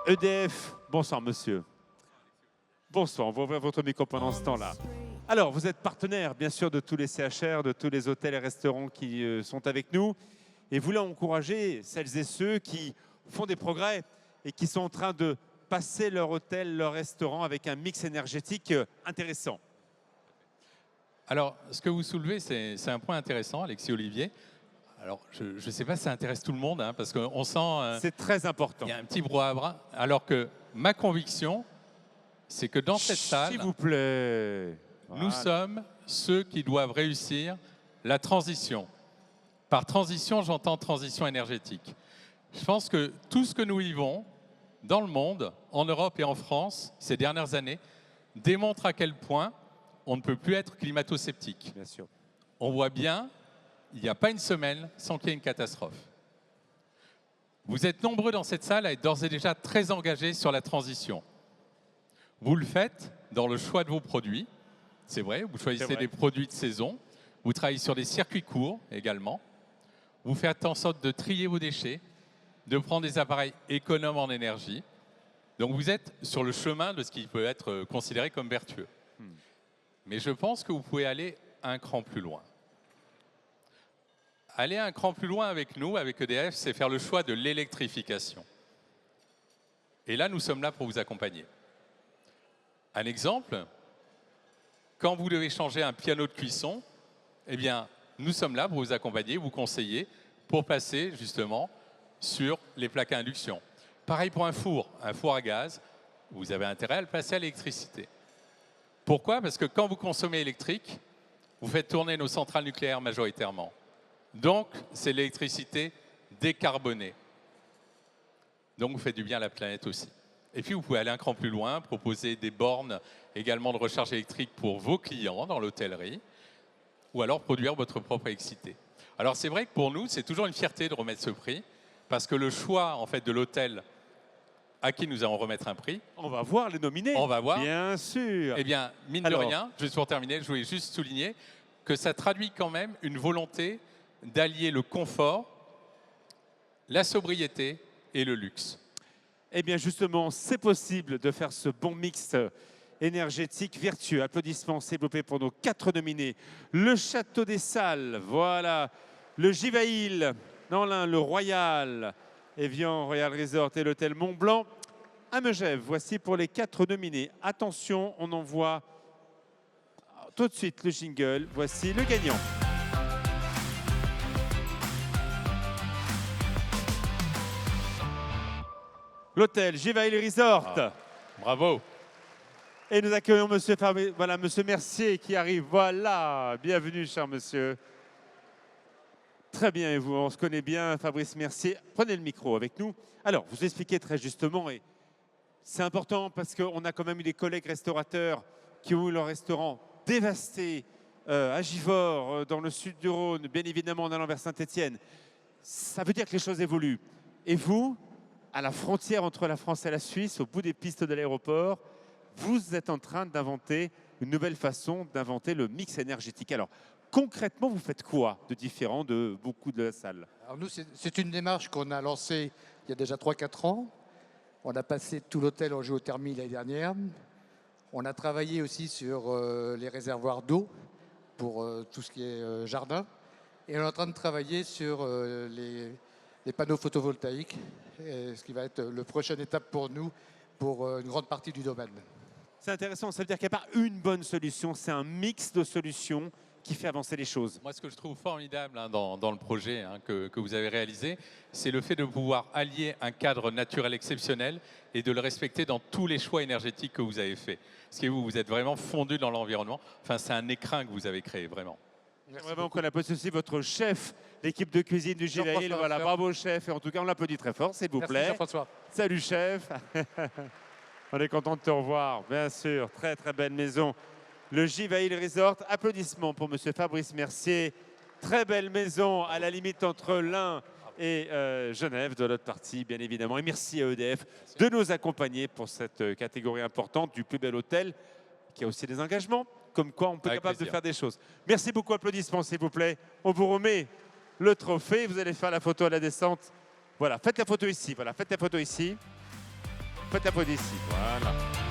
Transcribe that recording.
EDF, bonsoir monsieur. Bonsoir, on va ouvrir votre micro pendant ce temps-là. Alors, vous êtes partenaire, bien sûr, de tous les CHR, de tous les hôtels et restaurants qui sont avec nous. Et vous voulez encourager celles et ceux qui font des progrès et qui sont en train de passer leur hôtel, leur restaurant avec un mix énergétique intéressant. Alors, ce que vous soulevez, c'est un point intéressant, Alexis Olivier. Alors, je ne sais pas si ça intéresse tout le monde, hein, parce qu'on sent... c'est très important. Il y a un petit brouhaha, alors que ma conviction, c'est que dans cette salle, s'il vous plaît, nous sommes ceux qui doivent réussir la transition. Par transition, j'entends transition énergétique. Je pense que tout ce que nous vivons dans le monde, en Europe et en France, ces dernières années, démontre à quel point on ne peut plus être climato-sceptique. Bien sûr. On voit bien, il n'y a pas une semaine sans qu'il y ait une catastrophe. Vous êtes nombreux dans cette salle à être d'ores et déjà très engagés sur la transition. Vous le faites dans le choix de vos produits. C'est vrai, vous choisissez des produits de saison. Vous travaillez sur des circuits courts également. Vous faites en sorte de trier vos déchets, de prendre des appareils économes en énergie. Donc vous êtes sur le chemin de ce qui peut être considéré comme vertueux. Mais je pense que vous pouvez aller un cran plus loin. Aller un cran plus loin avec nous, avec EDF, c'est faire le choix de l'électrification. Et là, nous sommes là pour vous accompagner. Un exemple, quand vous devez changer un piano de cuisson, eh bien, nous sommes là pour vous accompagner, vous conseiller, pour passer justement sur les plaques à induction. Pareil pour un four à gaz, vous avez intérêt à le passer à l'électricité. Pourquoi? Parce que quand vous consommez électrique, vous faites tourner nos centrales nucléaires majoritairement. Donc, c'est l'électricité décarbonée. Donc, vous faites du bien à la planète aussi. Et puis, vous pouvez aller un cran plus loin, proposer des bornes également de recharge électrique pour vos clients dans l'hôtellerie, ou alors produire votre propre électricité. Alors, c'est vrai que pour nous, c'est toujours une fierté de remettre ce prix, parce que le choix en fait, de l'hôtel à qui nous allons remettre un prix. On va voir les nominés. On va voir. Bien sûr. Eh bien, mine de rien, juste pour terminer, je voulais juste souligner que ça traduit quand même une volonté d'allier le confort, la sobriété et le luxe. Eh bien, justement, c'est possible de faire ce bon mix énergétique vertueux. Applaudissements, s'il vous plaît, pour nos 4 nominés. Le Château des Salles, voilà. Le Givail, dans l'Ain, le Royal, Evian Royal Resort et l'hôtel Mont-Blanc à Megève. Voici pour les 4 nominés. Attention, on envoie tout de suite le jingle. Voici le gagnant. L'hôtel Givail Resort. Ah, bravo. Et nous accueillons monsieur Mercier qui arrive. Voilà, bienvenue cher monsieur. Très bien, et vous, on se connaît bien, Fabrice Mercier. Prenez le micro avec nous. Alors, vous expliquez très justement, et c'est important parce qu'on a quand même eu des collègues restaurateurs qui ont eu leur restaurant dévasté à Givors, dans le sud du Rhône, bien évidemment en allant vers Saint-Étienne. Ça veut dire que les choses évoluent. Et vous, à la frontière entre la France et la Suisse, au bout des pistes de l'aéroport, vous êtes en train d'inventer une nouvelle façon d'inventer le mix énergétique. Alors, concrètement, vous faites quoi de différent de beaucoup de la salle? Alors nous, c'est une démarche qu'on a lancée il y a déjà 3-4 ans. On a passé tout l'hôtel en géothermie l'année dernière. On a travaillé aussi sur les réservoirs d'eau pour tout ce qui est jardin. Et on est en train de travailler sur les panneaux photovoltaïques, ce qui va être la prochaine étape pour nous, pour une grande partie du domaine. C'est intéressant, ça veut dire qu'il n'y a pas une bonne solution, c'est un mix de solutions qui fait avancer les choses. Moi, ce que je trouve formidable dans le projet que vous avez réalisé, c'est le fait de pouvoir allier un cadre naturel exceptionnel et de le respecter dans tous les choix énergétiques que vous avez faits. Parce que vous êtes vraiment fondu dans l'environnement. Enfin, c'est un écrin que vous avez créé, vraiment. Merci vraiment qu'on applaudisse aussi votre chef, l'équipe de cuisine du Givail. Voilà, bravo chef. Et en tout cas, on l'applaudit très fort, s'il vous plaît. Merci Jean-François. Salut chef. On est content de te revoir, bien sûr. Très, très belle maison. Le Givail Resort. Applaudissements pour monsieur Fabrice Mercier. Très belle maison à la limite entre l'Ain et Genève, de l'autre partie, bien évidemment. Et merci à EDF de nous accompagner pour cette catégorie importante du plus bel hôtel, qui a aussi des engagements, comme quoi on peut être capable de faire des choses. Merci beaucoup. Applaudissements, s'il vous plaît. On vous remet le trophée. Vous allez faire la photo à la descente. Voilà, faites la photo ici. Voilà, faites la photo ici. Faites la pause ici. Voilà.